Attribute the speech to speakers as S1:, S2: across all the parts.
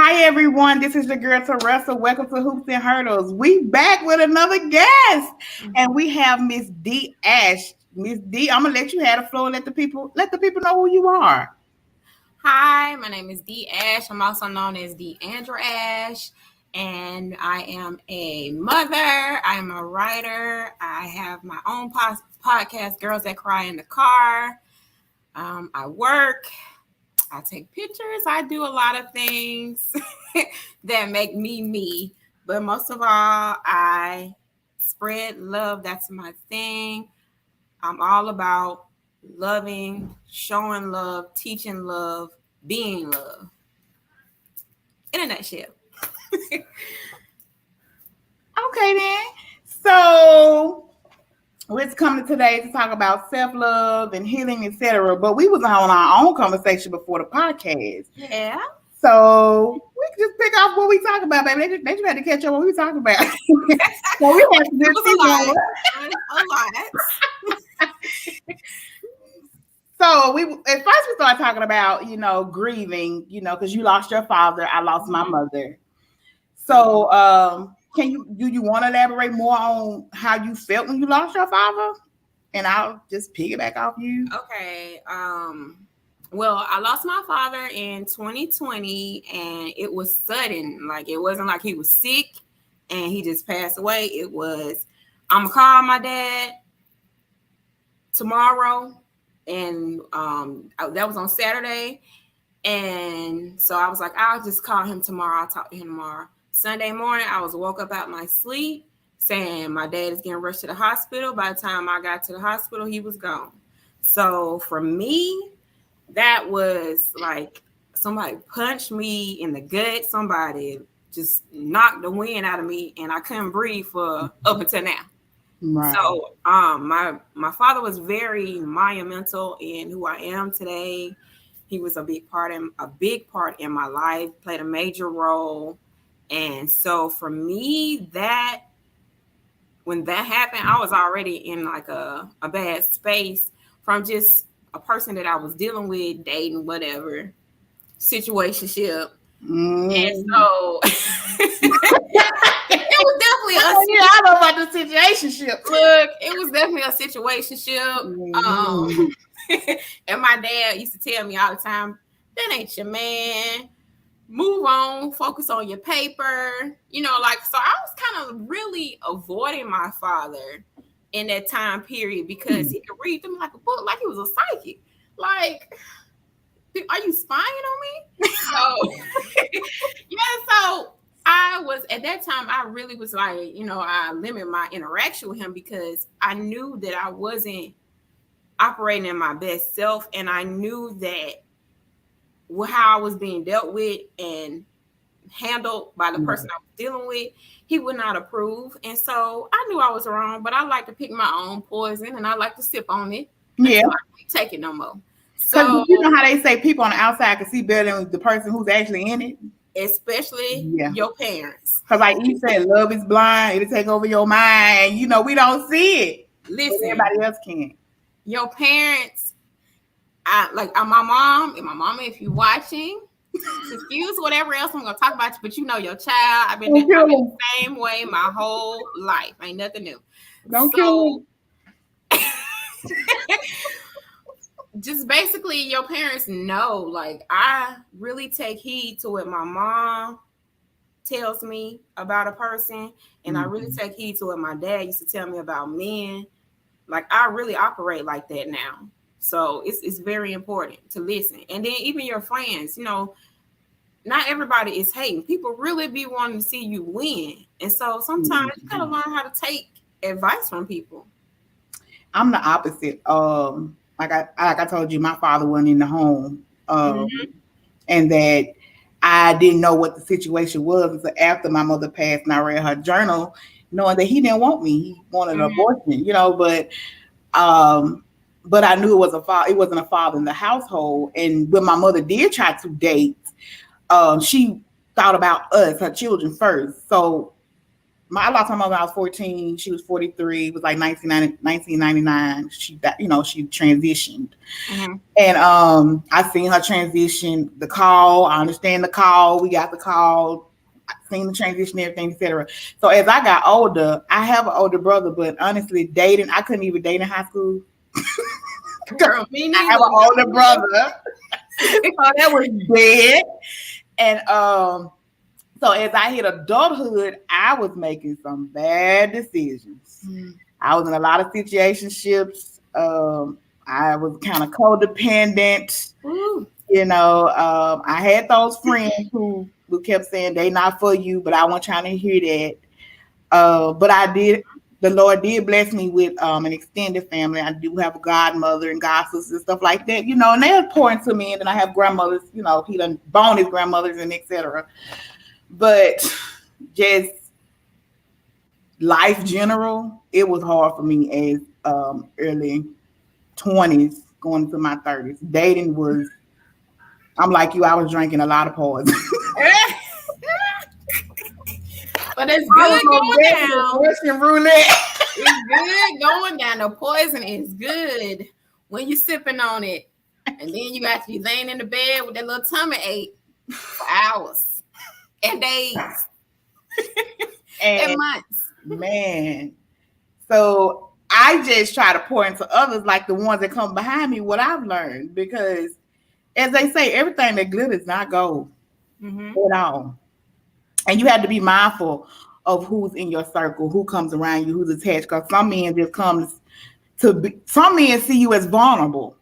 S1: Hi everyone, this is your girl Teresa. Welcome to Hoops and Hurdles. We back with another guest, and we have Miss D Ash. Miss D, I'm gonna let you have the floor. And let the people know who you are.
S2: Hi, my name is D Ash. I'm also known as Deandra Ash, and I am a mother. I am a writer. I have my own podcast, Girls That Cry in the Car. I work. I take pictures. I do a lot of things that make me me. But most of all, I spread love. That's my thing. I'm all about loving, showing love, teaching love, being love. In a nutshell.
S1: Okay then. So we're coming today to talk about self-love and healing, etc. But we was on our own conversation before the podcast.
S2: Yeah.
S1: So we can just pick off what we talk about, baby. They just had to catch up what we talking about. So we have to
S2: It was a lot.
S1: So at first we started talking about, grieving, because you lost your father, I lost my mother. So do you want to elaborate more on how you felt when you lost your father? And I'll just piggyback off you.
S2: Okay. Well, I lost my father in 2020 and it was sudden. Like it wasn't like he was sick and he just passed away. It was, I'm gonna call my dad tomorrow. And that was on Saturday. And so I was like, I'll just call him tomorrow. I'll talk to him tomorrow. Sunday morning, I was woke up out my sleep saying my dad is getting rushed to the hospital. By the time I got to the hospital, he was gone. So for me, that was like somebody punched me in the gut. Somebody just knocked the wind out of me and I couldn't breathe for up until now. Right. So my father was very monumental in who I am today. He was a big part in my life, played a major role. And so for me, when that happened, I was already in like a bad space from just a person that I was dealing with, dating, whatever, situationship. And so it was definitely
S1: I don't know about the situationship.
S2: Look, it was definitely a situationship. And my dad used to tell me all the time, that ain't your man. Move on, focus on your paper. So I was kind of really avoiding my father in that time period because he could read them like a book, like he was a psychic. Like, are you spying on me? So I was, at that time, I really was like, I limit my interaction with him because I knew that I wasn't operating in my best self. And I knew that how I was being dealt with and handled by the person I was dealing with, he would not approve. And so I knew I was wrong, but I like to pick my own poison and I like to sip on it. Yeah. I can't take it no more.
S1: So you know how they say people on the outside can see better than the person who's actually in it?
S2: Especially your parents.
S1: Because like you said, love is blind. It'll take over your mind. We don't see it.
S2: Listen.
S1: Everybody else can.
S2: Your parents, my mom, and my mama, if you're watching, excuse whatever else I'm going to talk about you, but your child. I've been the same way my whole life. Ain't nothing new.
S1: Don't kill me.
S2: Just basically your parents know, like, I really take heed to what my mom tells me about a person, and I really take heed to what my dad used to tell me about men. Like, I really operate like that now. So it's very important to listen. And then even your friends, not everybody is hating. People really be wanting to see you win. And so sometimes you gotta learn how to take advice from people.
S1: I'm the opposite. Like I told you, my father wasn't in the home, and that I didn't know what the situation was until after my mother passed, and I read her journal, knowing that he didn't want me. He wanted an abortion, but I knew it was it wasn't a father in the household. And when my mother did try to date, she thought about us, her children first. So I lost my mother when I was 14. She was 43. It was like 1999. She she transitioned.
S2: Mm-hmm.
S1: And I seen her transition, the call. I understand the call. We got the call. I seen the transition, everything, etc. So as I got older, I have an older brother, but honestly, dating, I couldn't even date in high school.
S2: Girl, me
S1: I
S2: neither.
S1: have an older brother. So that was dead. And so as I hit adulthood, I was making some bad decisions. I was in a lot of situationships. I was kind of codependent.
S2: Ooh.
S1: I had those friends who kept saying they not for you, but I wasn't trying to hear that. But I did. The Lord did bless me with an extended family. I do have a godmother and god sisters and stuff like that, and they're pouring to me. And then I have grandmothers, he done born his grandmothers and etc. But just life general, it was hard for me as early 20s going into my 30s. Dating was, I'm like you, I was drinking a lot of poison.
S2: But it's good going down.
S1: Russian roulette.
S2: It's good going down. The poison is good when you're sipping on it. And then you got to be laying in the bed with that little tummy ache for hours and days and months.
S1: Man. So I just try to pour into others, like the ones that come behind me, what I've learned. Because as they say, everything that glitters not gold at all. And you have to be mindful of who's in your circle, who comes around you, who's attached. Because some men just some men see you as vulnerable,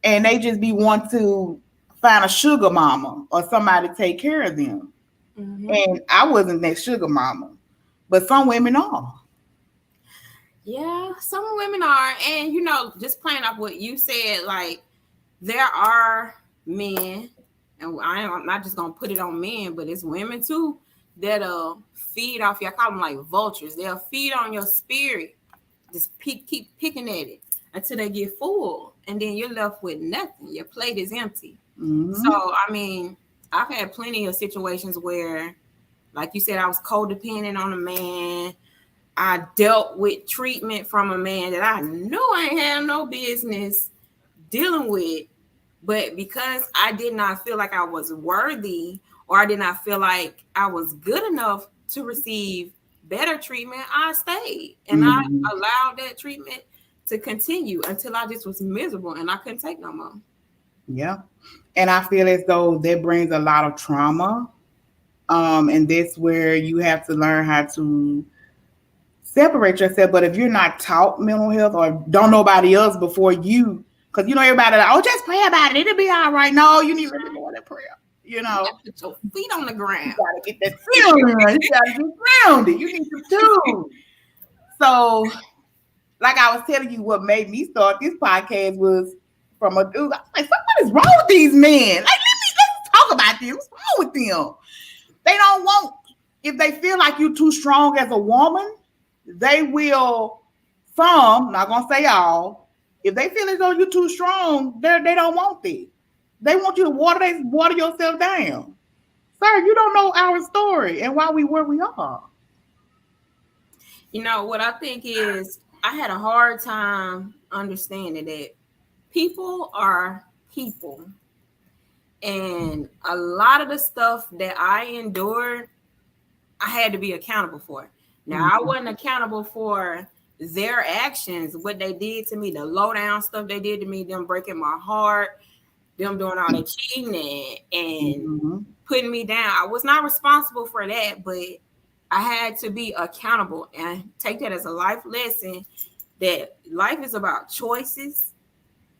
S1: and they just want to find a sugar mama or somebody to take care of them. And I wasn't that sugar mama, but some women are.
S2: Yeah, some women are. And just playing off what you said, like there are men, and I'm not just gonna put it on men, but it's women too, that'll feed off you. I call them like vultures. They'll feed on your spirit, just keep picking at it until they get full, and then you're left with nothing. Your plate is empty. So I mean, I've had plenty of situations where, like you said, I was codependent on a man. I dealt with treatment from a man that I knew I ain't had no business dealing with. But because I did not feel like I was worthy, or I did not feel like I was good enough to receive better treatment, I stayed. And I allowed that treatment to continue until I just was miserable and I couldn't take no more.
S1: Yeah. And I feel as though that brings a lot of trauma. And that's where you have to learn how to separate yourself. But if you're not taught mental health or don't know nobody else before you, because everybody like, oh, just pray about it, it'll be all right. No, you need really more than prayer.
S2: You put your feet on the ground.
S1: You gotta get that feeling. You gotta get grounded. You need to do. So, like I was telling you, what made me start this podcast was from a dude. I was like, what is wrong with these men? Like, let's talk about this. What's wrong with them? They don't want, if they feel like you're too strong as a woman, they will, some, not gonna say all, if they feel as though you're too strong, they don't want that. They want you to water yourself down. Sir, you don't know our story and why we where we are.
S2: What I think is I had a hard time understanding that people are people. And a lot of the stuff that I endured, I had to be accountable for. Now, I wasn't accountable for their actions, what they did to me, the low down stuff they did to me, them breaking my heart, them doing all the cheating and putting me down. I was not responsible for that, but I had to be accountable and take that as a life lesson that life is about choices.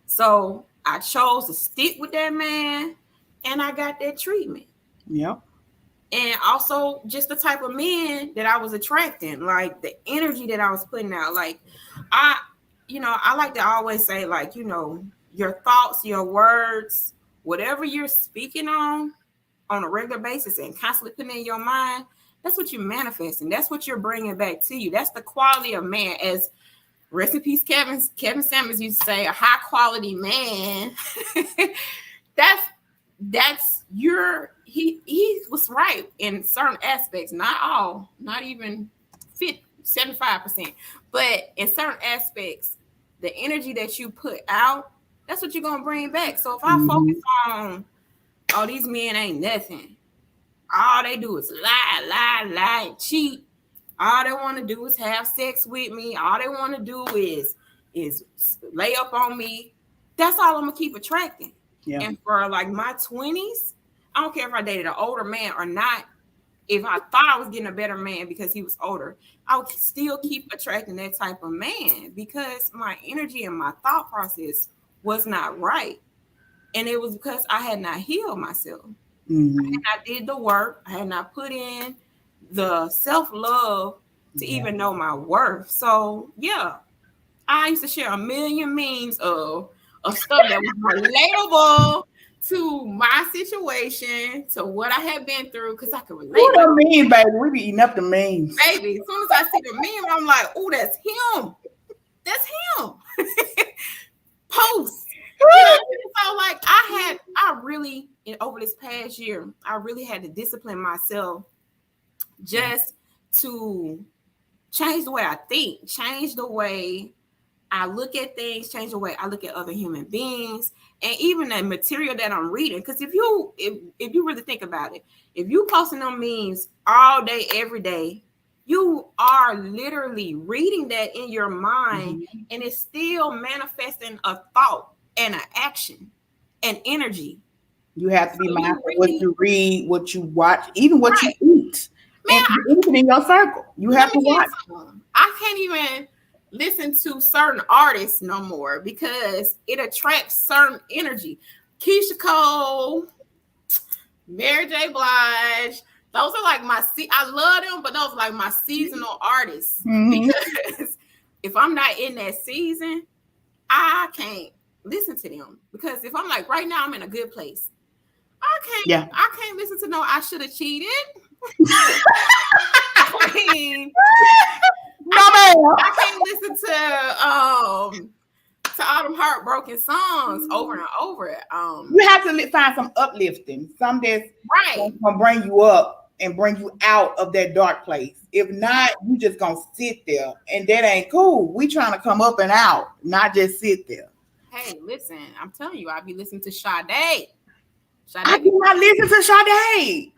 S2: So I chose to stick with that man and I got that treatment.
S1: Yep.
S2: And also just the type of men that I was attracting, like the energy that I was putting out. Like I like to always say, like, your thoughts, your words, whatever you're speaking on a regular basis and constantly putting in your mind, that's what you're manifesting. That's what you're bringing back to you. That's the quality of man. As rest in peace, Kevin Samuels used to say, a high quality man. he was right in certain aspects, not all, not even 75%. But in certain aspects, the energy that you put out, that's what you're gonna bring back. So if I focus on, oh, these men ain't nothing. All they do is lie, and cheat. All they want to do is have sex with me. All they want to do is lay up on me. That's all I'm gonna keep attracting.
S1: Yeah.
S2: And for like my 20s, I don't care if I dated an older man or not. If I thought I was getting a better man because he was older, I would still keep attracting that type of man because my energy and my thought process was not right. And it was because I had not healed myself. I had not did the work. I had not put in the self-love to even know my worth. So yeah, I used to share a million memes of stuff that was relatable to my situation, to what I had been through, because I could relate.
S1: What a meme, baby. We be eating up the memes.
S2: Baby, as soon as I see the meme, I'm like, oh, that's him. That's him. Post. So like I really, over this past year, I really had to discipline myself just to change the way I think, change the way I look at things, change the way I look at other human beings, and even the material that I'm reading. Because if you really think about it, if you posting on memes all day, every day, you are literally reading that in your mind, and it's still manifesting a thought and an action and energy.
S1: You have to be mindful what you read, what you watch, even what you eat. Man, and even in your circle, you have to watch.
S2: I can't even listen to certain artists no more because it attracts certain energy. Keisha Cole, Mary J. Blige, those are like I love them, but those are like my seasonal artists. Because if I'm not in that season, I can't listen to them. Because if I'm like, right now I'm in a good place, I can't listen to no I should have cheated. I mean, I can't listen to all them heartbroken songs over and over.
S1: You have to find some uplifting, some that's gonna bring you up and bring you out of that dark place. If not, you just gonna sit there, and that ain't cool. We trying to come up and out, not just sit there.
S2: Hey, listen, I'm telling you, I be listening to Sade.
S1: I do not listen to Sade.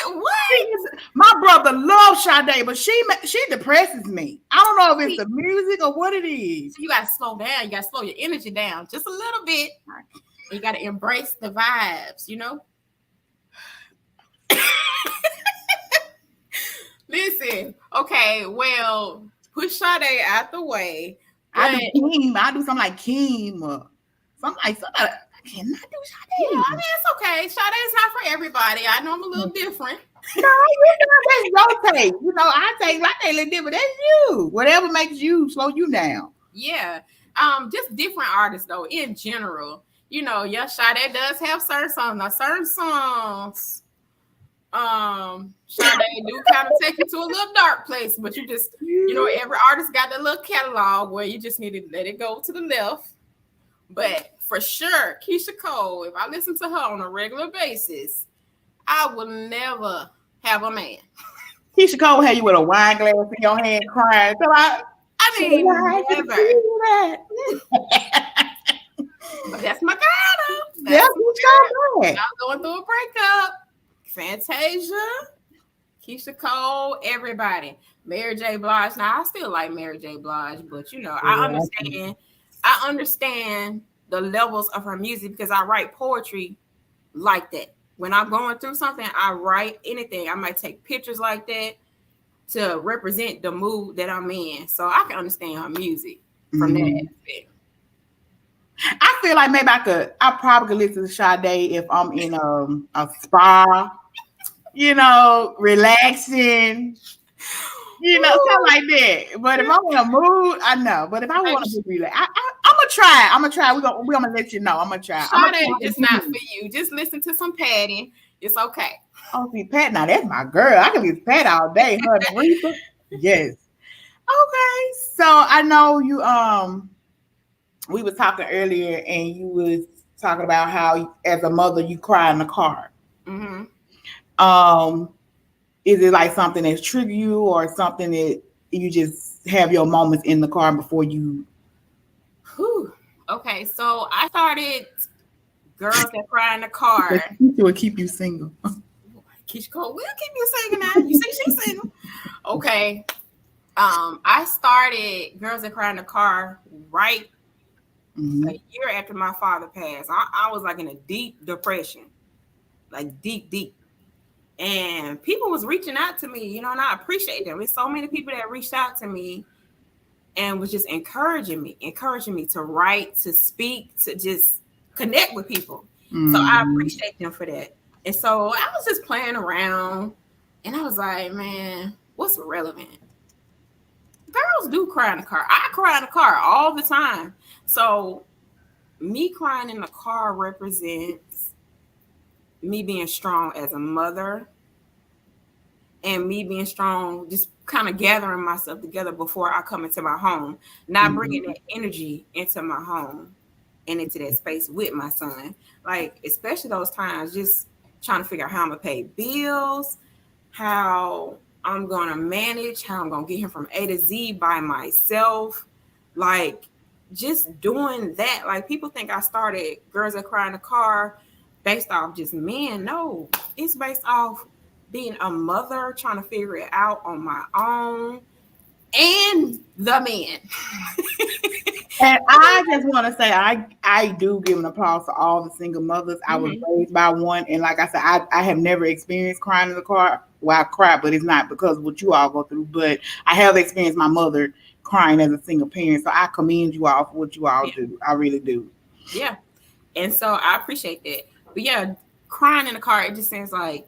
S2: What?
S1: My brother loves Sade, but she depresses me. I don't know if it's the music or what it is.
S2: So you gotta slow down. You gotta slow your energy down just a little bit. You gotta embrace the vibes, you know. Listen, okay, well, push Sade out the way.
S1: I do something like Kim or something like something. I cannot do Sade.
S2: Yeah, I mean, it's okay. Sade is not for everybody. I know I'm a little different.
S1: No, that's your taste. You know, I take my taste a little different. That's you. Whatever makes you slow you down.
S2: Yeah. Just different artists though, in general. You know, Sade does have certain songs. Now, certain songs, Sade do kind of take you to a little dark place, but you just, you know, every artist got that little catalog where you just need to let it go to the left. But for sure, Keisha Cole, if I listen to her on a regular basis, I will never have a man.
S1: Keisha Cole had you with a wine glass in your hand crying. So I mean,
S2: never. But that's my girl, though.
S1: That's what
S2: I'm going through a breakup. Fantasia, Keisha Cole, everybody. Mary J. Blige. Now, I still like Mary J. Blige, but, you know, I understand the levels of her music because I write poetry like that. When I'm going through something, I write anything. I might take pictures like that to represent the mood that I'm in. So I can understand her music from that aspect.
S1: I feel like maybe I probably could listen to Sade if I'm in a spa, you know, relaxing, you know, something like that. But if I'm in a mood, I know. But if I want to be relaxed, I'm gonna try. We're gonna let you know. I'm gonna try.
S2: Sade is not for you. Just listen to some Patty. It's okay.
S1: Oh, see, Pat, now that's my girl. I can be Pat all day. Her and Aretha. Yes. Okay. So I know you we was talking earlier and you was talking about how as a mother you cry in the car. is it like something that's trigger you, or something that you just have your moments in the car before you?
S2: Whew. Okay, so I started Girls That Cry in the Car.
S1: It will keep you single.
S2: Keisha Cole will keep you singing now. You see, she's single. Okay. I started Girls That Cry in the Car right
S1: Mm-hmm.
S2: a year after my father passed. I was like in a deep depression, like deep, deep. And people was reaching out to me, you know, and I appreciate them. There's so many people that reached out to me and was just encouraging me to write, to speak, to just connect with people. So I
S1: Mm-hmm.
S2: appreciate them for that. And so I was just playing around and I was like, man, what's relevant? Girls do cry in the car. I cry in the car all the time. So me crying in the car represents me being strong as a mother and me being strong, just kind of gathering myself together before I come into my home, not bringing
S1: Mm-hmm.
S2: that energy into my home and into that space with my son. Like, especially those times, just trying to figure out how I'm going to pay bills, how I'm going to manage, how I'm going to get him from A to Z by myself. Like, just doing that. Like, people think I started Girls That Cry in the Car based off just men. No, it's based off being a mother, trying to figure it out on my own, and the men.
S1: And I just want to say, I do give an applause to all the single mothers. I was
S2: Mhm.
S1: raised by one, and like I said, I have never experienced crying in the car. Well, I cry, but it's not because of what you all go through. But I have experienced my mother crying as a single parent, so I commend you all for what you all
S2: Yeah.
S1: do. I really do.
S2: Yeah. And so I appreciate that. But yeah, crying in the car, it just seems like,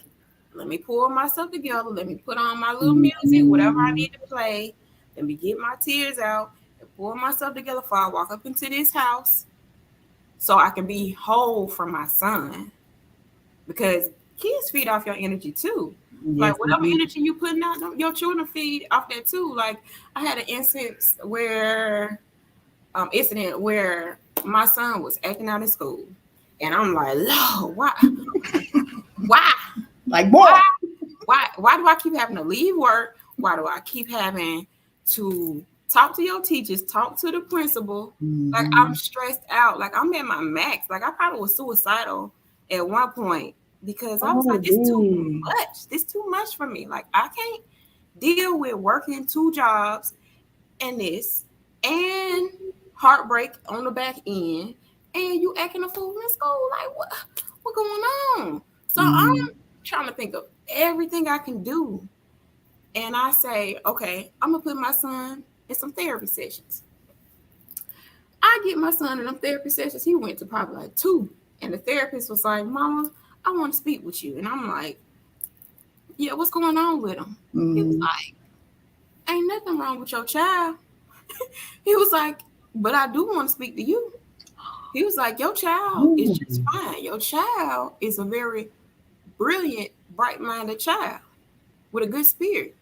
S2: let me pull myself together. Let me put on my little music, whatever I
S1: Mm-hmm.
S2: need to play. Let me get my tears out and pull myself together before I walk up into this house so I can be whole for my son. Because kids feed off your energy too.
S1: Yes,
S2: Like
S1: we
S2: whatever
S1: do.
S2: energy you putting out, your children feed off that too. Like I had an incident where my son was acting out in school, and I'm like, Lord, why,
S1: Like,
S2: why,
S1: boy.
S2: why do I keep having to leave work? Why do I keep having to talk to your teachers, talk to the principal? Like I'm
S1: Mm-hmm.
S2: stressed out. Like I'm at my max. Like I probably was suicidal at one point because I was
S1: Oh,
S2: like, this too
S1: dude.
S2: much. This too much for me. Like I can't deal with working two jobs and this and heartbreak on the back end and you acting a fool in school. Like what going on? So I'm
S1: Mm-hmm.
S2: trying to think of everything I can do. And I say, okay, I'm gonna put my son in some therapy sessions. I get my son in them therapy sessions. He went to probably like two. And the therapist was like, Mama, I want to speak with you. And I'm like, yeah, what's going on with him? He was
S1: Mm-hmm.
S2: like, ain't nothing wrong with your child. He was like, but I do want to speak to you. He was like, your child is just fine. Your child is a very brilliant, bright minded child with a good spirit.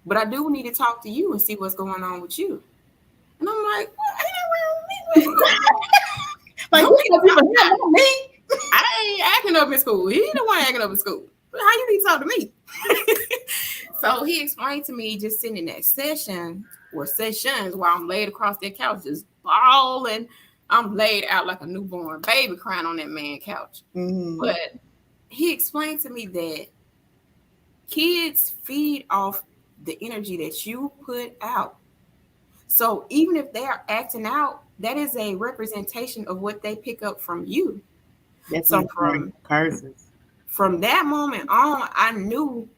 S2: But I do need to talk to you and see what's going on with you. And I'm like, what? Ain't that wrong with me?
S1: Like,
S2: Don't
S1: this
S2: keep
S1: must be for him, not me.
S2: I ain't acting up in school. He the one acting up in school. How you need to talk to me? So he explained to me just sitting in that session or sessions while I'm laid across that couch, just bawling. I'm laid out like a newborn baby crying on that man couch.
S1: Mm-hmm.
S2: But he explained to me that kids feed off the energy that you put out. So even if they are acting out, that is a representation of what they pick up from you.
S1: That's
S2: So
S1: when curses.
S2: from that moment on, I knew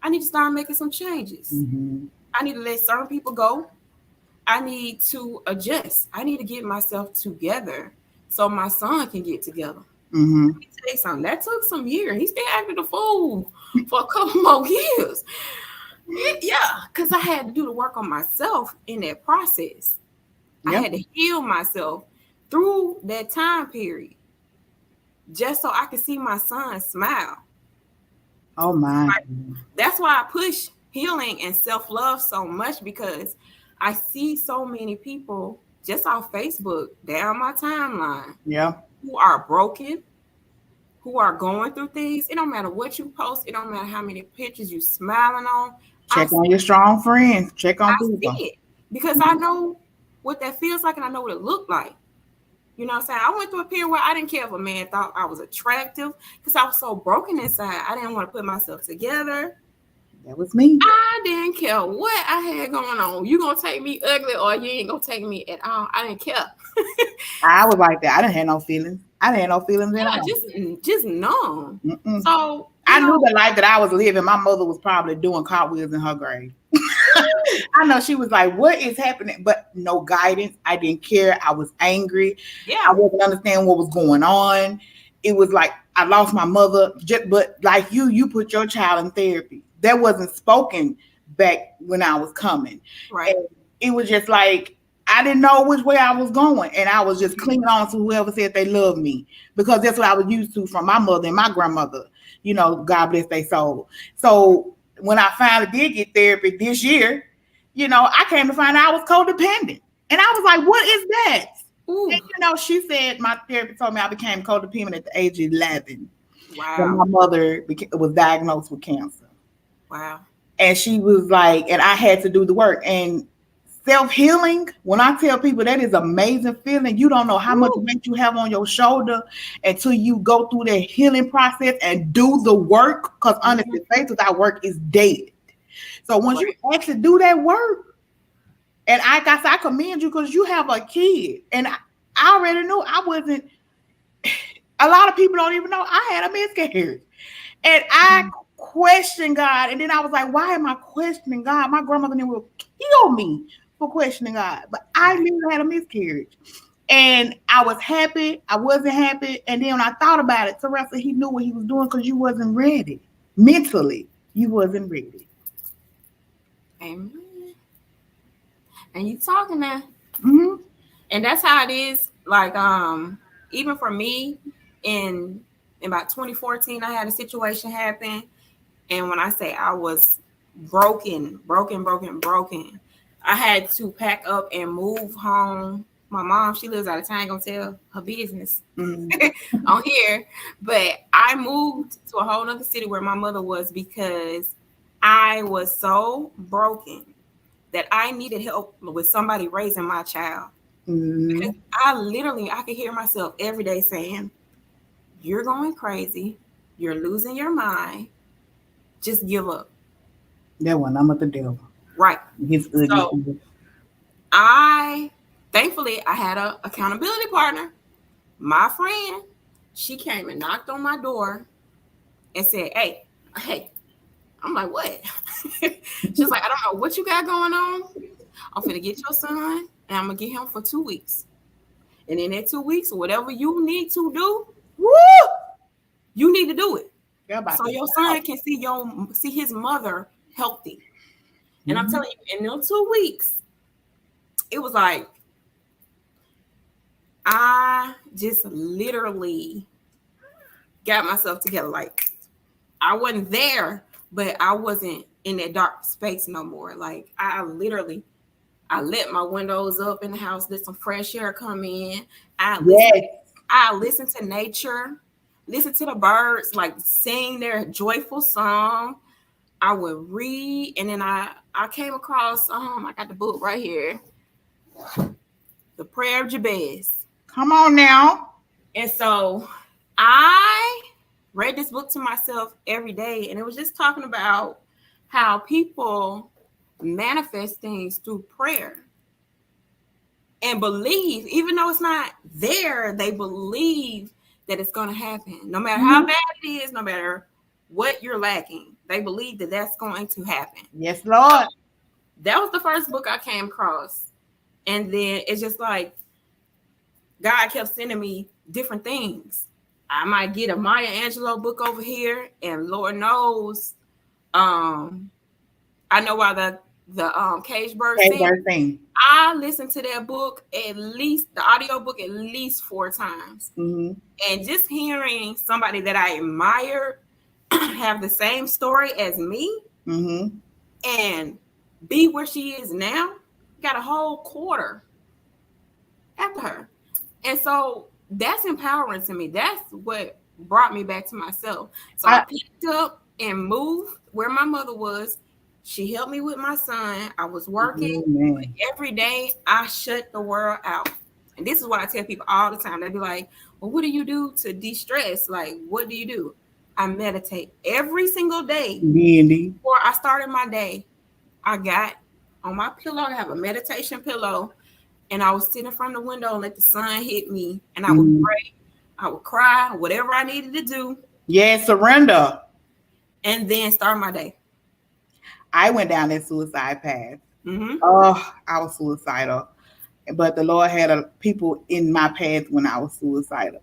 S2: I need to start making some changes.
S1: Mm-hmm.
S2: I need to let certain people go. I need to adjust. I need to get myself together so my son can get together.
S1: Mm-hmm.
S2: Let me tell you something. That took some years. He still acted a fool for a couple more years. Yeah, because I had to do the work on myself in that process. I
S1: Yep.
S2: had to heal myself through that time period just so I could see my son smile.
S1: Oh my.
S2: Like, that's why I push healing and self-love so much because I see so many people just off Facebook down my timeline
S1: Yeah.
S2: who are broken, who are going through things. It don't matter what you post. It don't matter how many pictures you smiling on.
S1: Check on your strong friends. Check on
S2: I see
S1: people.
S2: it because I know what that feels like and I know what it looked like. You know what I'm saying? I went through a period where I didn't care if a man thought I was attractive because I was so broken inside. I didn't want to put myself together.
S1: That was me.
S2: I didn't care what I had going on. You gonna take me ugly or you ain't gonna take me at all. I didn't care.
S1: I was like that. I didn't have no feelings. I didn't have no feelings at
S2: Yeah,
S1: all.
S2: just numb.
S1: Mm-mm.
S2: So
S1: I knew the life that I was living. My mother was probably doing cartwheels in her grave. I know she was like, "What is happening?" But no guidance. I didn't care. I was angry. I
S2: yeah.
S1: wasn't understanding what was going on. It was like I lost my mother. But like you put your child in therapy. That wasn't spoken back when I was coming.
S2: Right.
S1: And it was just like I didn't know which way I was going, and I was just clinging on to whoever said they loved me because that's what I was used to from my mother and my grandmother. You know, God bless their soul. So when I finally did get therapy this year, you know, I came to find out I was codependent. And I was like, what is that?
S2: Ooh.
S1: And, you know, she said, my therapist told me I became codependent at the age of 11 when
S2: Wow.
S1: my mother was diagnosed with cancer.
S2: Wow.
S1: And she was like, and I had to do the work. And self-healing, when I tell people that is amazing feeling, you don't know how much
S2: Ooh.
S1: weight you have on your shoulder until you go through that healing process and do the work. Because honestly, faith without work is dead. So once you
S2: Right.
S1: actually do that work, and I commend you because you have a kid. And I already knew I wasn't, a lot of people don't even know I had a miscarriage. And I questioned God. And then I was like, why am I questioning God? My grandmother will kill me for questioning God. But I knew I had a miscarriage. And I was happy. I wasn't happy. And then when I thought about it, Teresa, he knew what he was doing because you wasn't ready. Mentally, you wasn't ready.
S2: Amen. And you talking now.
S1: Mm-hmm.
S2: And that's how it is. Like, even for me in about 2014, I had a situation happen. And when I say I was broken, I had to pack up and move home. My mom, she lives out of town, gonna tell her business on here. But I moved to a whole other city where my mother was because I was so broken that I needed help with somebody raising my child.
S1: Mm-hmm.
S2: Because I could hear myself every day saying, "You're going crazy. You're losing your mind. Just give up."
S1: That one, I'm at the devil.
S2: Right.
S1: His ugly.
S2: So I thankfully I had a accountability partner. My friend, she came and knocked on my door and said, hey. I'm like, what? She's like, I don't know what you got going on. I'm finna get your son and I'm gonna get him for 2 weeks. And in that 2 weeks, whatever you need to do,
S1: Woo!
S2: you need to do it. So
S1: To
S2: your son can see his mother healthy. And I'm
S1: mm-hmm.
S2: telling you, in those 2 weeks, it was like I just literally got myself together. Like I wasn't there, but I wasn't in that dark space no more. Like I let my windows up in the house, let some fresh air come in. I listened to nature, listen to the birds like sing their joyful song. I would read, and then I came across I got the book right here, The Prayer of Jabez.
S1: Come on now.
S2: And so I read this book to myself every day, and it was just talking about how people manifest things through prayer and believe, even though it's not there, they believe that it's going to happen. No matter how bad it is, no matter what you're lacking, they believe that that's going to happen.
S1: Yes, Lord.
S2: That was the first book I came across. And then it's just like God kept sending me different things. I might get a Maya Angelou book over here, and Lord knows, I know why the cage bird sing. I listened to that book at least, the audio book at least 4 times.
S1: Mm-hmm.
S2: And just hearing somebody that I admire have the same story as me and be where she is now, got a whole quarter after her. And so that's empowering to me. That's what brought me back to myself. So I
S1: I,
S2: picked up and moved where my mother was. She helped me with my son. I was working, but
S1: man.
S2: every day I shut the world out. And this is what I tell people all the time. They be like, well, what do you do to de-stress? Like, what do you do? I meditate every single day.
S1: Mindy.
S2: Before I started my day, I got on my pillow, I have a meditation pillow, and I would sit in front of the window and let the sun hit me, and I would
S1: Mm.
S2: pray, I would cry, whatever I needed to do,
S1: Yeah, surrender.
S2: and then start my day.
S1: I went down that suicide path.
S2: Mm-hmm.
S1: Oh, I was suicidal. But the Lord had people in my path when I was suicidal.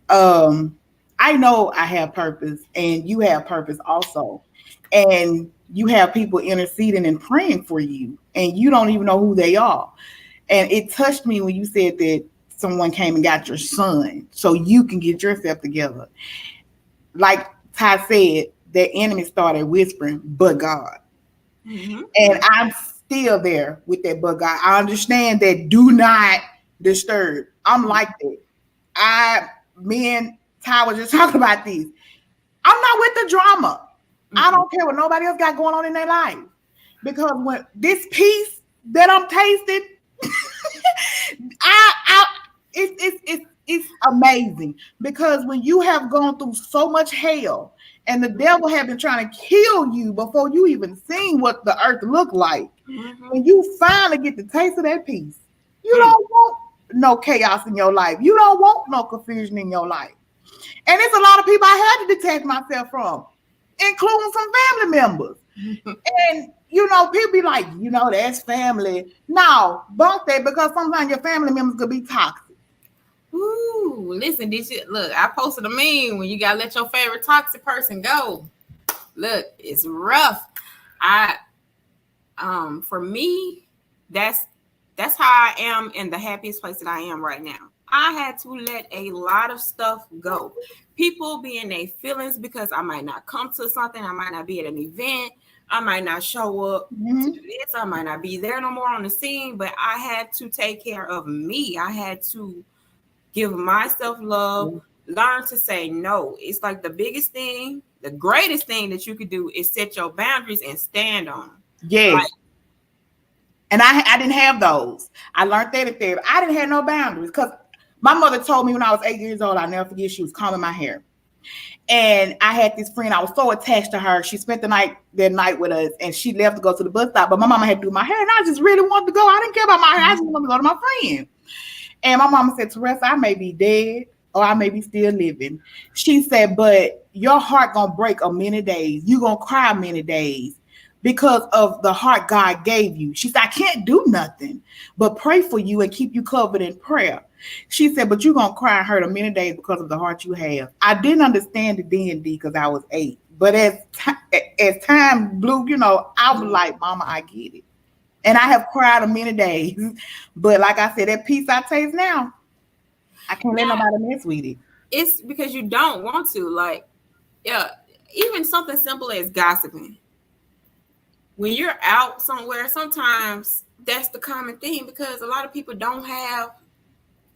S1: Um, I know I have purpose, and you have purpose also. And you have people interceding and praying for you, and you don't even know who they are. And it touched me when you said that someone came and got your son so you can get yourself together. Like Ty said, the enemy started whispering, but God.
S2: Mm-hmm.
S1: And I'm still there with that but God. I understand that do not disturb. I'm like that. Me and Ty was just talking about these. I'm not with the drama. I don't care what nobody else got going on in their life. Because when this peace that I'm tasting, I it's amazing. Because when you have gone through so much hell and the devil have been trying to kill you before you even seen what the earth looked like,
S2: Mm-hmm.
S1: when you finally get the taste of that peace, you
S2: Mm-hmm.
S1: don't want no chaos in your life. You don't want no confusion in your life. And it's a lot of people I had to detach myself from, including some family members. And people be like, that's family. No, bunk that, because sometimes your family members could be toxic.
S2: Ooh, listen, this shit. Look, I posted a meme when you gotta let your favorite toxic person go. Look, it's rough. I for me, that's how I am in the happiest place that I am right now. I had to let a lot of stuff go. People be in their feelings because I might not come to something, I might not be at an event, I might not show up to do
S1: Mm-hmm.
S2: this, I might not be there no more on the scene, but I had to take care of me. I had to give myself love, learn to say no. It's like the biggest thing, the greatest thing that you could do is set your boundaries and stand on them.
S1: Yes.
S2: Like,
S1: And I didn't have those. I learned that in therapy. I didn't have no boundaries because my mother told me when I was 8 years old, I'll never forget, she was combing my hair. And I had this friend, I was so attached to her. She spent that night with us, and she left to go to the bus stop. But my mama had to do my hair, and I just really wanted to go. I didn't care about my hair. I just wanted to go to my friend. And my mama said, Teresa, I may be dead or I may be still living. She said, but your heart gonna break a many days. You gonna cry many days because of the heart God gave you. She said, I can't do nothing but pray for you and keep you covered in prayer. She said, but you're going to cry and hurt a many days because of the heart you have. I didn't understand the D&D because I was 8. But as time blew, I was like, Mama, I get it. And I have cried a many days. But like I said, that peace I taste now, I can't let nobody mess with it.
S2: it's because you don't want to. Like, yeah, even something simple as gossiping. When you're out somewhere, sometimes that's the common thing because a lot of people don't have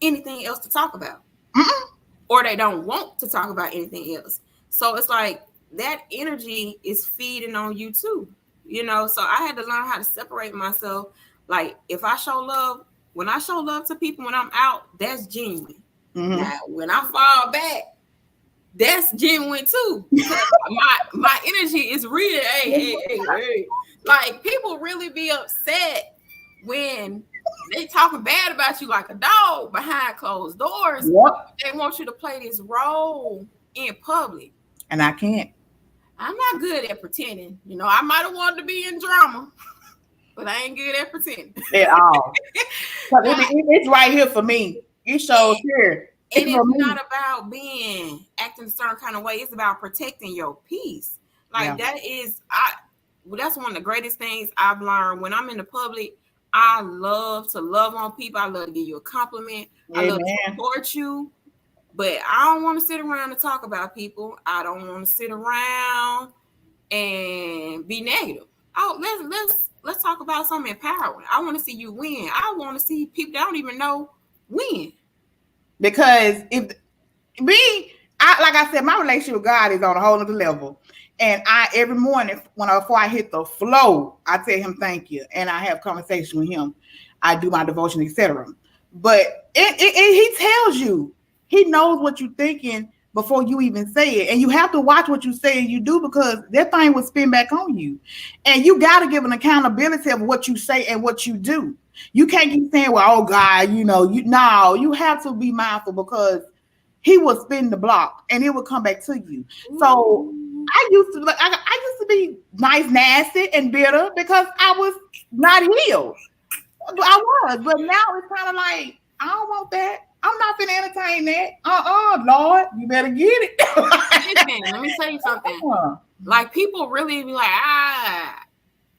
S2: anything else to talk about.
S1: Mm-mm.
S2: Or they don't want to talk about anything else. So it's like that energy is feeding on you too. So I had to learn how to separate myself. Like if I show love, when I show love to people when I'm out, that's genuine.
S1: Mm-hmm.
S2: Now when I fall back, that's genuine too. Because my energy is real. Hey. Like people really be upset when they talking bad about you like a dog behind closed doors.
S1: Yep.
S2: They want you to play this role in public.
S1: And I can't.
S2: I'm not good at pretending. I might have wanted to be in drama, but I ain't good at pretending.
S1: At all. It's right here for me. It shows here.
S2: And it's not about acting a certain kind of way. It's about protecting your peace. Like that's one of the greatest things I've learned when I'm in the public. I love to love on people. I love to give you a compliment.
S1: Amen.
S2: I love to support you. But I don't want to sit around and talk about people. I don't want to sit around and be negative. Let's talk about something empowering. I want to see you win. I want to see people that don't even know win.
S1: Because I like I said, my relationship with God is on a whole other level. And I every morning before I hit the flow, I tell him thank you, and I have conversation with him. I do my devotion, etc. But he tells you, he knows what you're thinking before you even say it, and you have to watch what you say and you do, because that thing will spin back on you, and you got to give an accountability of what you say and what you do. You can't keep saying, "Well, oh God, you have to be mindful, because he will spin the block and it will come back to you." So I used to be nice, nasty, and bitter because I was not healed. I was, but now it's kind of like I don't want that. I'm not gonna entertain that. Lord, you better get it.
S2: Listen, let me tell you something. Like, people really be like,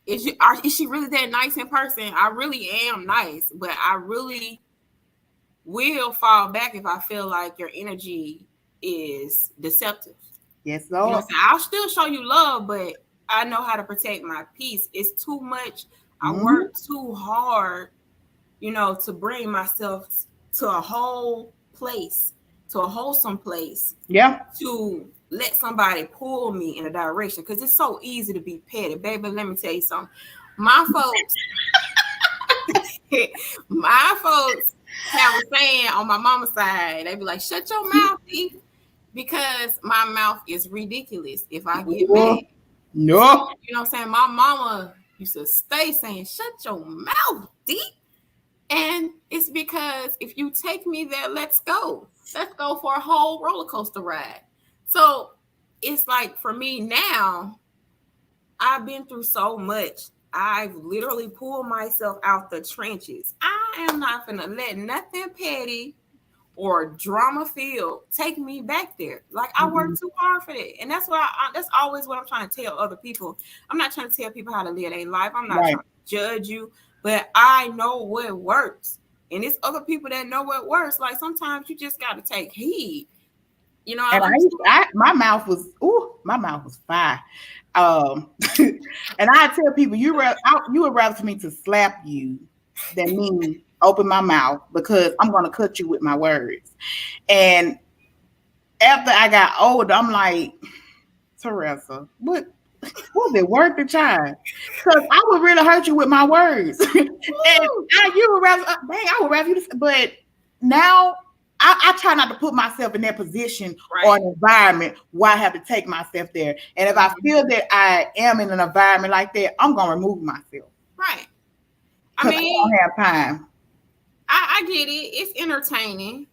S2: is she really that nice in person? I really am nice, but I really will fall back if I feel like your energy is deceptive.
S1: Yes,
S2: You know what
S1: Lord.
S2: I'm saying? I'll still show you love, but I know how to protect my peace. It's too much. I work too hard, to bring myself to a whole place, to a wholesome place,
S1: Yeah.
S2: to let somebody pull me in a direction, because it's so easy to be petty. Baby, let me tell you something. My folks, my folks have a saying on my mama's side. They be like, shut your mouth, Eve, because my mouth is ridiculous if I get mad.
S1: No.
S2: So, you know what I'm saying? My mama used to stay saying, shut your mouth, deep. And it's because if you take me there, let's go. Let's go for a whole roller coaster ride. So it's like, for me now, I've been through so much. I've literally pulled myself out the trenches. I am not gonna let nothing petty or drama filled take me back there. Like, I worked too hard for that, and that's why that's always what I'm trying to tell other people. I'm not trying to tell people how to live their life. I'm not
S1: Right.
S2: trying to judge you, but I know what works, and it's other people that know what works. Like, sometimes you just got to take heed.
S1: And my mouth was fire. And I tell people, you would rather for me to slap you than me open my mouth, because I'm going to cut you with my words. And after I got older, I'm like, Teresa, what was it worth the time? Because I would really hurt you with my words. And you would rather, I would rather you to, but now I try not to put myself in that position or an environment where I have to take myself there. And if I feel that I am in an environment like that, I'm going to remove myself.
S2: Right.
S1: I don't have time.
S2: I get it. It's entertaining.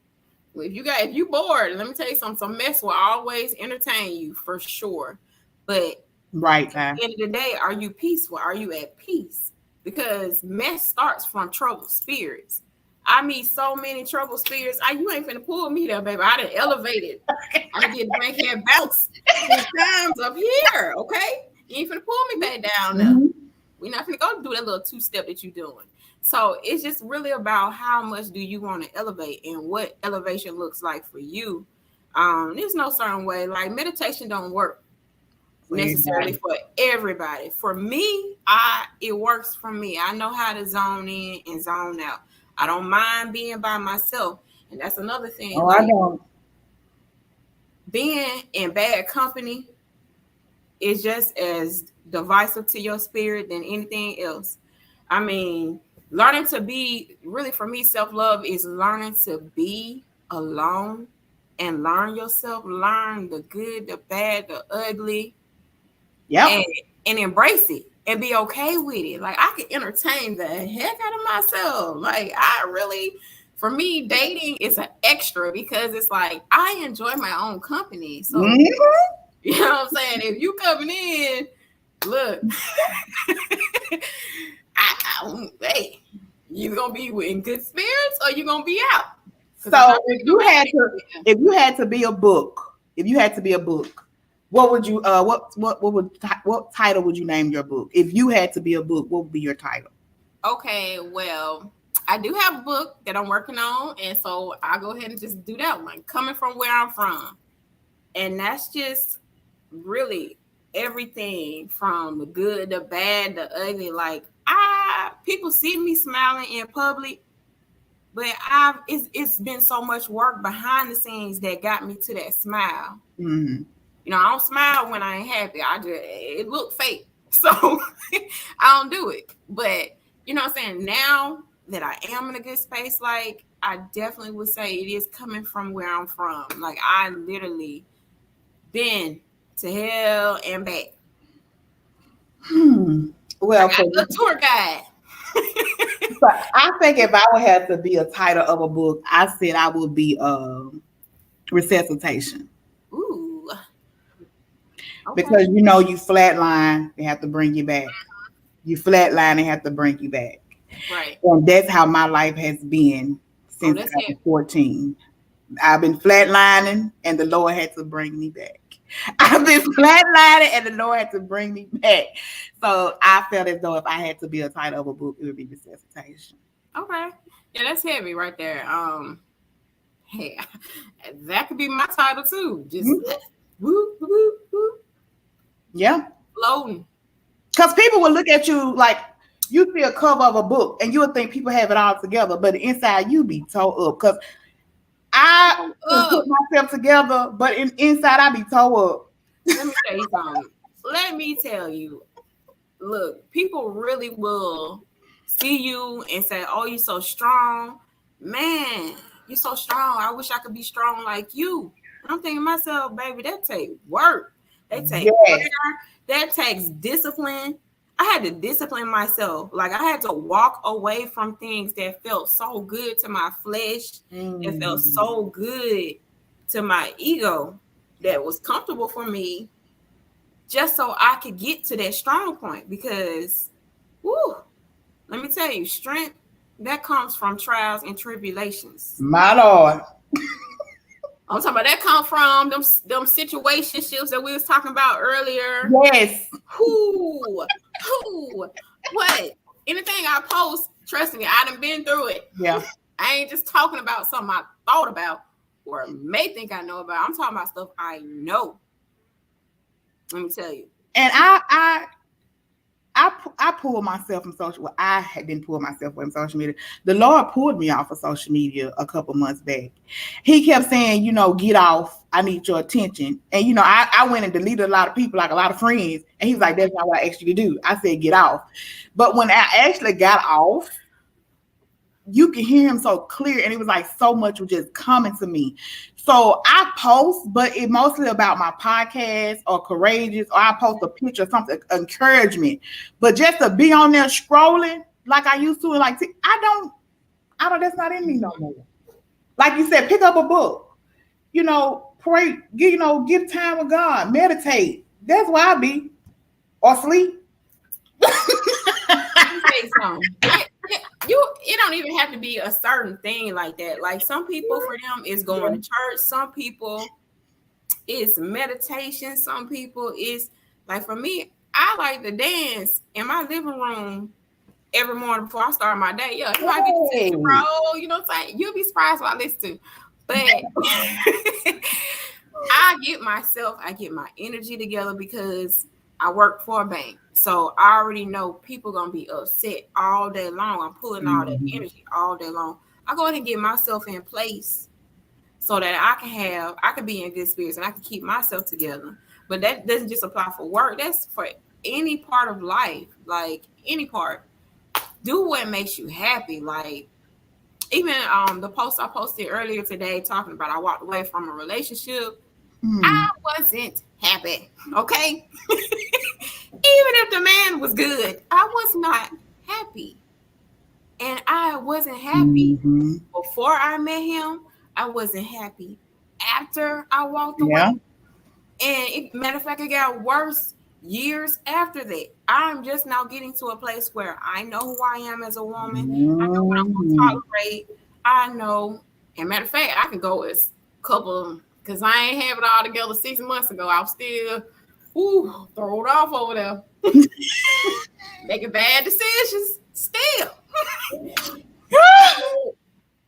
S2: If you bored, let me tell you something. Some mess will always entertain you, for sure. But
S1: right,
S2: at the end of the day, are you peaceful? Are you at peace? Because mess starts from troubled spirits. I meet so many troubled spirits. You ain't finna pull me there, baby. I done elevated. I done did bank head bounce 10 times up here, okay? You ain't finna pull me back down there. We're not finna go do that little two-step that you're doing. So it's just really about how much do you want to elevate and what elevation looks like for you. There's no certain way. Like, meditation don't work necessarily for everybody. For me, it works for me. I know how to zone in and zone out. I don't mind being by myself. And that's another thing.
S1: I don't.
S2: Being in bad company is just as divisive to your spirit than anything else. I mean, learning to be, really for me, self-love is learning to be alone and learn yourself, learn the good, the bad, the ugly, and embrace it and be okay with it. Like, I can entertain the heck out of myself. Like, for me, dating is an extra because it's like, I enjoy my own company. So, you know what I'm saying? If you coming in, look, hey, you gonna be in good spirits or you gonna be out?
S1: So if you had to be a book, what would you what title would you name your book? If you had to be a book, what would be your title?
S2: Okay, well, I do have a book that I'm working on, and so I'll go ahead and just do that one. Coming from where I'm from. And that's just really everything, from the good, the bad, the ugly. Like, people see me smiling in public, but it's been so much work behind the scenes that got me to that smile.
S1: Mm-hmm.
S2: You know, I don't smile when I ain't happy. It look fake. So I don't do it. But you know what I'm saying? Now that I am in a good space, like I definitely would say it is coming from where I'm from. Like I literally been to hell and back. I
S1: Well,
S2: got a tour guide.
S1: but I think if I would have to be a title of a book, I said I would be resuscitation.
S2: Ooh.
S1: Because
S2: Okay.
S1: you know you flatline, they have to bring you back. You flatline, they have to bring you back.
S2: Right.
S1: And that's how my life has been
S2: Oh,
S1: since
S2: that's
S1: I was
S2: it.
S1: 14. I've been flatlining and the Lord had to bring me back. I've been flatlining and the Lord had to bring me back. So I felt as though if I had to be a title of a book, it would be resuscitation.
S2: Okay. Yeah, that's heavy right there. Hey, that could be my title too. Just
S1: Mhm.
S2: woo, woo, woo,
S1: Yeah.
S2: floating.
S1: Because people will look at you like you see a cover of a book and you would think people have it all together, but inside you be tore up. Because I can put
S2: Up.
S1: myself together, but inside I be tore up.
S2: Let me tell you something. Let me tell you. Look, people really will see you and say, "Oh, you're so strong, man. You're so strong. I wish I could be strong like you." And I'm thinking to myself, baby, that take work. That take
S1: Yes.
S2: prayer. That takes discipline. I had to discipline myself. Like I had to walk away from things that felt so good to my flesh, that felt
S1: Mm.
S2: so good to my ego, that was comfortable for me, just so I could get to that strong point. Because, whoo, let me tell you, strength that comes from trials and tribulations.
S1: My Lord.
S2: I'm talking about that come from them situationships that we was talking about earlier.
S1: Yes.
S2: Who, what? Anything I post, trust me, I done been through it.
S1: Yeah.
S2: I ain't just talking about something I thought about or may think I know about. I'm talking about stuff I know. Let me tell you.
S1: And I pulled myself from social. Well, I didn't pull myself from social media. The Lord pulled me off of social media a couple months back. He kept saying, you know, get off. I need your attention. And you know, I went and deleted a lot of people, like a lot of friends. And he was like, "That's not what I asked you to do." I said, "Get off." But when I actually got off, you could hear him so clear, and it was like so much was just coming to me. So I post, but it mostly about my podcast or courageous, or I post a picture, something encouragement. But just to be on there scrolling like I used to, like I don't. That's not in me no more. Like you said, pick up a book. You know, pray. You know, give time with God, meditate. That's where I be, or sleep.
S2: Let me tell you something. It don't even have to be a certain thing like that. Like some people, for them, is going to church. Some people, it's meditation. Some people, is like for me, I like to dance in my living room every morning before I start my day. Yeah, it might be the
S1: Hey.
S2: bro. You know what I'm saying? You'll be surprised what I listen to. But I get my energy together because I work for a bank. So I already know people gonna be upset all day long. I'm pulling all that
S1: Mhm.
S2: energy all day long. I go ahead and get myself in place so that I can be in good spirits and I can keep myself together. But that doesn't just apply for work. That's for any part of life. Like any part. Do what makes you happy. Like even the post I posted earlier today talking about I walked away from a relationship.
S1: Hmm.
S2: I wasn't happy. Okay. Even if the man was good, I was not happy. And I wasn't happy
S1: Mm-hmm.
S2: before I met him. I wasn't happy after I walked away.
S1: Yeah.
S2: And matter of fact, it got worse years after that. I'm just now getting to a place where I know who I am as a woman. I know what I'm going to
S1: Mm-hmm.
S2: tolerate. I know. And matter of fact, I can go as a couple, because I ain't have it all together 6 months ago. I was still, thrown off over there. Making bad decisions still.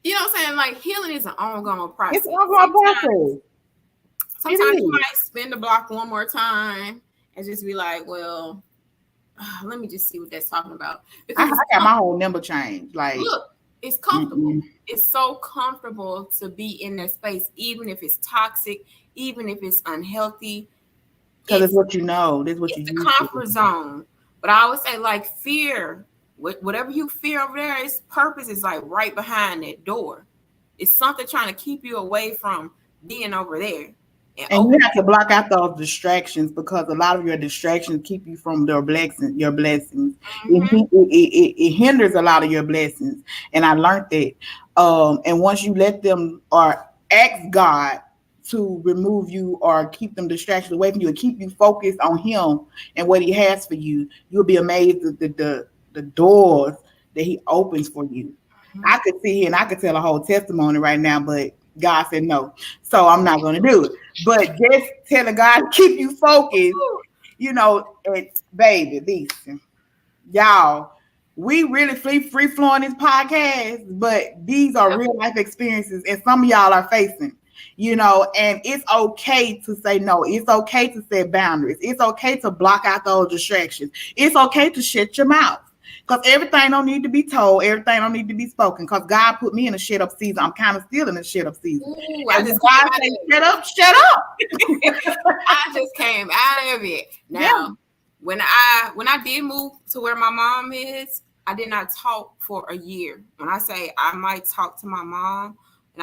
S2: You know what I'm saying? Like healing is an ongoing process.
S1: It's all my process. It
S2: Sometimes you
S1: is.
S2: might spin the block one more time and just be like, well, let me just see what that's talking about.
S1: I
S2: Because
S1: got my whole number changed. Like,
S2: look, It's comfortable.
S1: Mm-mm.
S2: It's so comfortable to be in that space, even if it's toxic, even if it's unhealthy.
S1: Because it's
S2: It's
S1: what you know. This is what
S2: it's
S1: you
S2: the
S1: used to.
S2: comfort zone. But I always say, like, fear, whatever you fear over there, its purpose is like right behind that door. It's something trying to keep you away from being over there and
S1: And you
S2: open.
S1: have to block out those distractions because a lot of your distractions keep you from your blessings. Your blessings.
S2: Mm-hmm.
S1: It hinders a lot of your blessings. And I learned that. And once you let them or ask God to remove you or keep them distractions away from you and keep you focused on Him and what He has for you, you'll be amazed at the doors that He opens for you. I could sit here and I could tell a whole testimony right now, but God said no. So I'm not going to do it. But just telling God to keep you focused, and baby, listen, y'all, we really free flowing this podcast, but these are
S2: Yep.
S1: real life experiences, and some of y'all are facing, and it's okay to say no. It's okay to set boundaries. It's okay to block out those distractions. It's okay to shut your mouth. Because everything don't need to be told, everything don't need to be spoken. Because God put me in a shut up season. I'm kind of still in a shut up season.
S2: Ooh, I
S1: And when
S2: just came
S1: God
S2: out
S1: says
S2: of
S1: shut up.
S2: it. I just came out of it.
S1: Yeah.
S2: Now, when I did move to where my mom is, I did not talk for a year. When I say I might talk to my mom and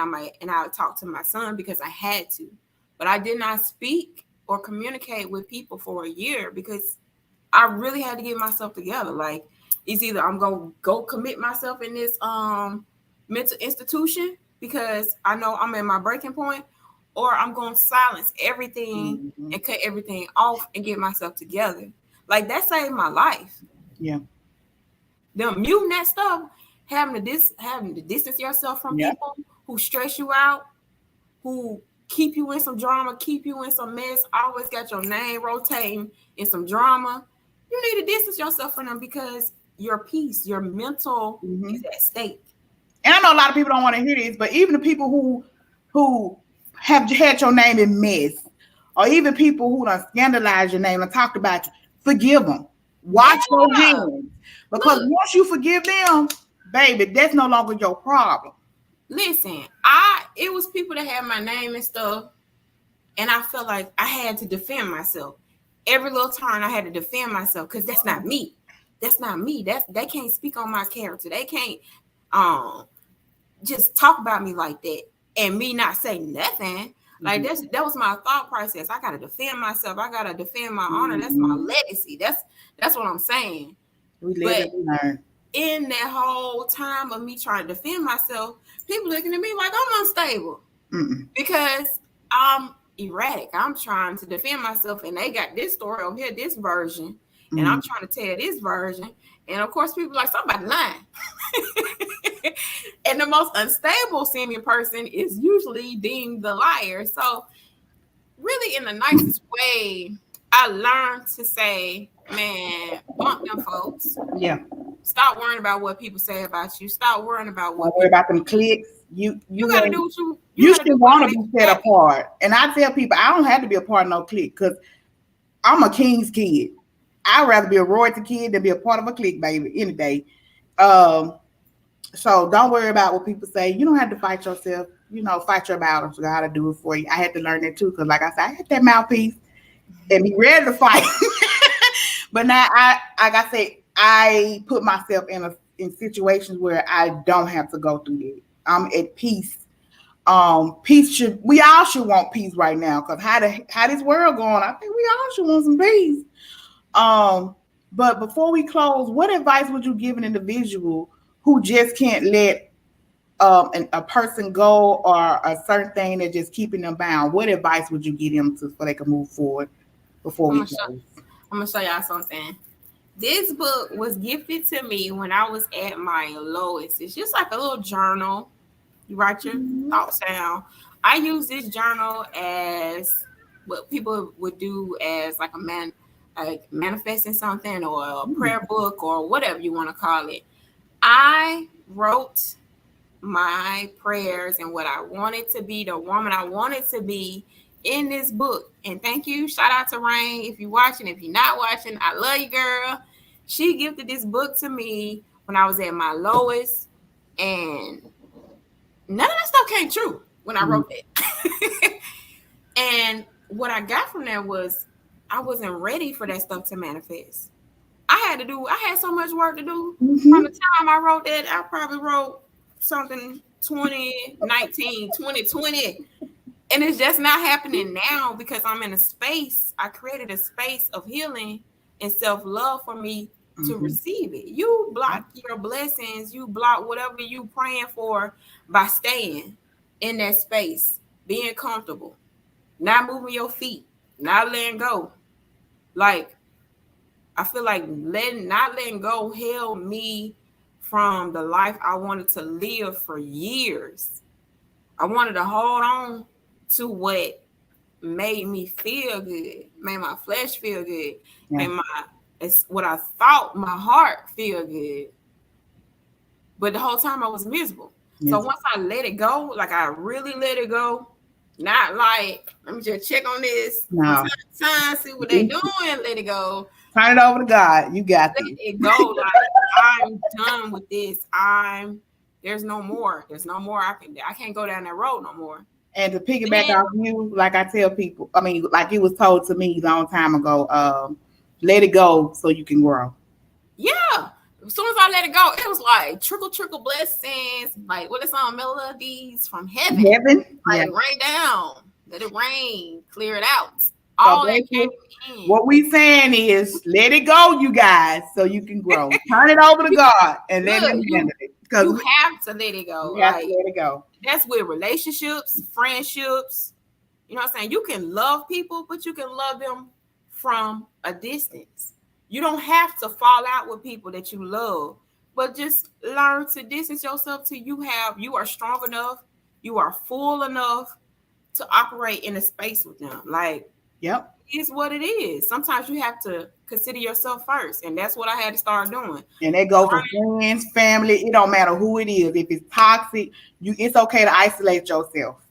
S2: I would talk to my son because I had to. But I did not speak or communicate with people for a year because I really had to get myself together. Like, it's either I'm gonna go commit myself in this mental institution because I know I'm at my breaking point, or I'm gonna silence everything
S1: Mm-hmm.
S2: and cut everything off and get myself together. Like, that saved my life.
S1: Yeah.
S2: Them muting that stuff, having to distance yourself from
S1: Yeah.
S2: people who stress you out, who keep you in some drama, keep you in some mess, always got your name rotating in some drama. You need to distance yourself from them because your peace, your mental
S1: Mm-hmm.
S2: is at stake.
S1: And I know a lot of people don't want to hear this, but even the people who have had your name in mess, or even people who don't scandalize your name and talked about you, forgive them. Watch your
S2: Yeah.
S1: hands, because
S2: Look,
S1: once you forgive them, baby, that's no longer your problem.
S2: listen, it was people that had my name and stuff, and I felt like I had to defend myself. Every little turn I had to defend myself because that's not me. That's not me. They can't speak on my character. They can't um just talk about me like that and me not say nothing. Like,
S1: Mm-hmm.
S2: that was my thought process. I gotta defend myself. I gotta defend my honor. That's my
S1: Mm-hmm.
S2: legacy. That's what I'm saying.
S1: We live
S2: But
S1: and we learn.
S2: in that whole time of me trying to defend myself, people looking at me like I'm unstable
S1: Mm-mm.
S2: because I'm erratic. I'm trying to defend myself, and they got this story over here, this version, and I'm
S1: Mm-mm.
S2: trying to tell this version. And of course, people like, somebody lying. And the most unstable seeming person is usually deemed the liar. So, really, in the nicest way, I learned to say, man, bump them folks.
S1: Yeah.
S2: Stop worrying about what people say about you. Stop worrying about
S1: Don't
S2: what
S1: worry
S2: people.
S1: about them clicks.
S2: You
S1: You
S2: gotta do
S1: ain't.
S2: what you
S1: You
S2: gotta do
S1: should
S2: what
S1: want to
S2: makes
S1: be
S2: you
S1: set
S2: happy.
S1: apart. And I tell people I don't have to be a part of no clique because I'm a king's kid. I'd rather be a royalty kid than be a part of a clique, baby, any day. Um, so don't worry about what people say. You don't have to fight yourself. Fight your battles. God will do it for you. I had to learn that too, because like I said, I had that mouthpiece and be ready to fight. But now like I said, I put myself in situations where I don't have to go through that. I'm at peace. Peace we all should want peace right now, because how this world going, I think we all should want some peace. But before we close, what advice would you give an individual who just can't let a person go, or a certain thing that just keeping them bound? What advice would you give them so they can move forward before
S2: I'm
S1: we
S2: gonna show
S1: close?
S2: I'm gonna show y'all something. This book was gifted to me when I was at my lowest. It's just like a little journal. You write your thoughts down. I use this journal as what people would do as like like manifesting something, or a prayer book, or whatever you want to call it. I wrote my prayers and what I wanted to be, the woman I wanted to be, in this book. And thank you. Shout out to Rain. If you're watching, if you're not watching, I love you, girl. She gifted this book to me when I was at my lowest. And none of that stuff came true when I wrote that. And what I got from that was I wasn't ready for that stuff to manifest. I had so much work to do. From the time I wrote that, I probably wrote something 2019, 2020. And it's just not happening now because I'm in a space. I created a space of healing and self-love for me to receive it. You block your blessings, you block whatever you praying for by staying in that space, being comfortable, not moving your feet, not letting go. Like, I feel like not letting go held me from the life I wanted to live for years. I wanted to hold on to what made me feel good, made my flesh feel good, made it's what I thought my heart feel good. But the whole time I was miserable. So once I let it go, like I really let it go, not like, let me just check on this. No. Time, see what they doing, let it go.
S1: Turn it over to God. You got
S2: let it go. Like, I'm done with this. There's no more. There's no more. I can't go down that road no more.
S1: And to piggyback off you, like I tell people, I mean, like it was told to me a long time ago, let it go so you can grow.
S2: Yeah. As soon as I let it go, it was like trickle blessings, like what is song, melodies from heaven. Like rain down, let it rain, clear it out. All that came in.
S1: What we saying is, let it go, you guys, so you can grow. Turn it over to God and let Him handle it.
S2: You have to let it go.
S1: You have to let it go.
S2: That's with relationships, friendships. You know what I'm saying? You can love people, but you can love them from a distance. You don't have to fall out with people that you love, but just learn to distance yourself till you are strong enough, you are full enough to operate in a space with them. Like,
S1: yep,
S2: it's what it is. Sometimes you have to consider yourself first, and that's what I had to start doing.
S1: And they go for friends, family. It don't matter who it is. If it's toxic, it's okay to isolate yourself,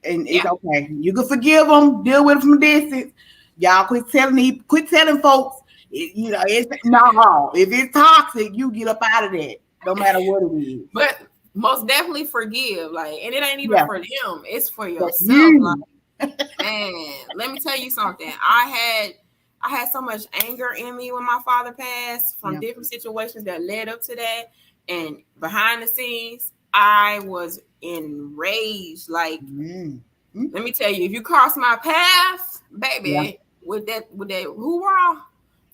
S1: and it's okay. You can forgive them, deal with them from a distance. Y'all quit telling folks. It's no. If it's toxic, you get up out of that. No matter what it is.
S2: But most definitely forgive. Like, and it ain't even for them. It's for yourself. Like, man, let me tell you something. I had so much anger in me when my father passed from different situations that led up to that. And behind the scenes, I was enraged. Like, let me tell you, if you cross my path, baby, with that hoorah,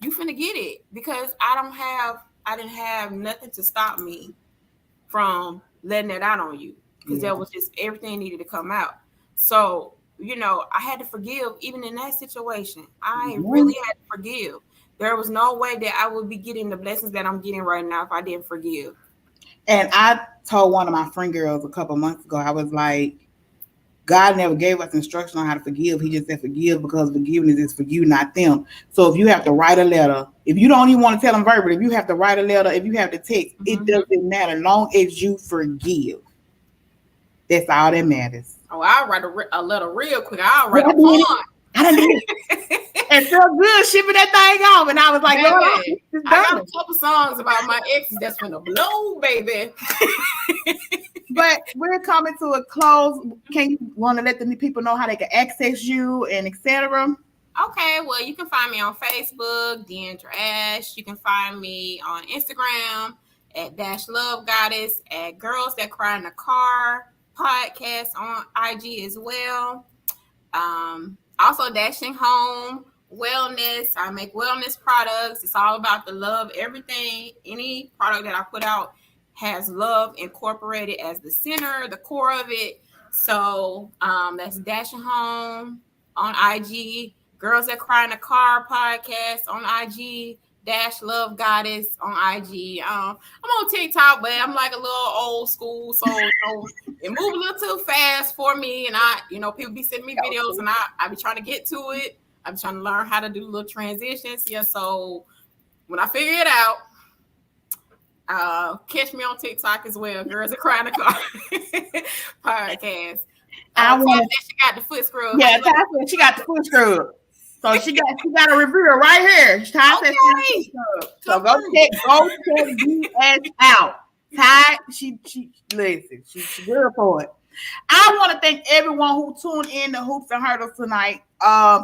S2: you finna get it, because I didn't have nothing to stop me from letting that out on you, because that was just everything needed to come out. So, I had to forgive even in that situation. I really had to forgive. There was no way that I would be getting the blessings that I'm getting right now if I didn't forgive.
S1: And I told one of my friend girls a couple months ago, I was like, God never gave us instruction on how to forgive. He just said forgive, because forgiveness is for you, not them. So if you have to write a letter, if you don't even want to tell them verbally, if you have to write a letter, if you have to text, it doesn't matter. Long as you forgive, that's all that matters.
S2: Oh, I'll write a letter real quick. I'll write a poem.
S1: I done did it. It felt good shipping that thing off. And I was like,
S2: baby, I got a couple songs about my exes that's gonna blow, baby.
S1: But we're coming to a close. Can you want to let the people know how they can access you and etc.?
S2: Okay, well, you can find me on Facebook, Deandra Ash. You can find me on Instagram at @LoveGoddess, at Girls That Cry in the Car podcast on IG as well. Also Dashing Home Wellness. I make wellness products. It's all about the love. Everything, any product that I put out has love incorporated as the center, the core of it. So that's Dashing Home on IG, Girls That Cry in the Car podcast on IG, Love Goddess on IG. I'm on TikTok, but I'm like a little old school, so it move a little too fast for me. And people be sending me videos, and I be trying to get to it. I'm trying to learn how to do little transitions. Yeah, so when I figure it out, catch me on TikTok as well. Girls That Cry in the Car podcast. She got the foot scrub.
S1: Yeah, she got the foot scrub. So she got a review right here. Okay. So go check DS out. Ty she listen, she's good for it. I want to thank everyone who tuned in to Hoops and Hurdles tonight.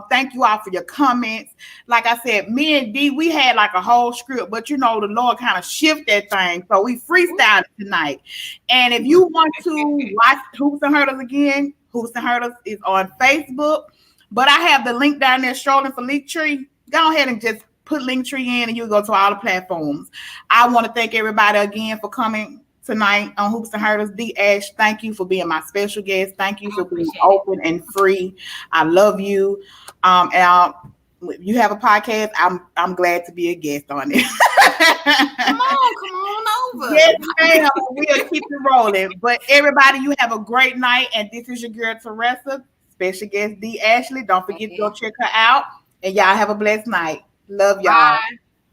S1: Thank you all for your comments. Like I said, me and D, we had like a whole script, but you know, the Lord kind of shift that thing. So we freestyled tonight. And if you want to watch Hoops and Hurdles again, Hoops and Hurdles is on Facebook. But I have the link down there strolling for Linktree. Go ahead and just put Linktree in and you'll go to all the platforms. I want to thank everybody again for coming tonight on Hoops and Hurdles. D Ash, thank you for being my special guest. Thank you for being open and free. I love you. If you have a podcast, I'm glad to be a guest on it.
S2: Come on over.
S1: Yes, ma'am. We'll keep it rolling. But everybody, you have a great night. And this is your girl Teresa, special guest D Ashley. Don't forget to go check her out. And y'all have a blessed night. Love y'all.
S2: Bye.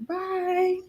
S1: Bye.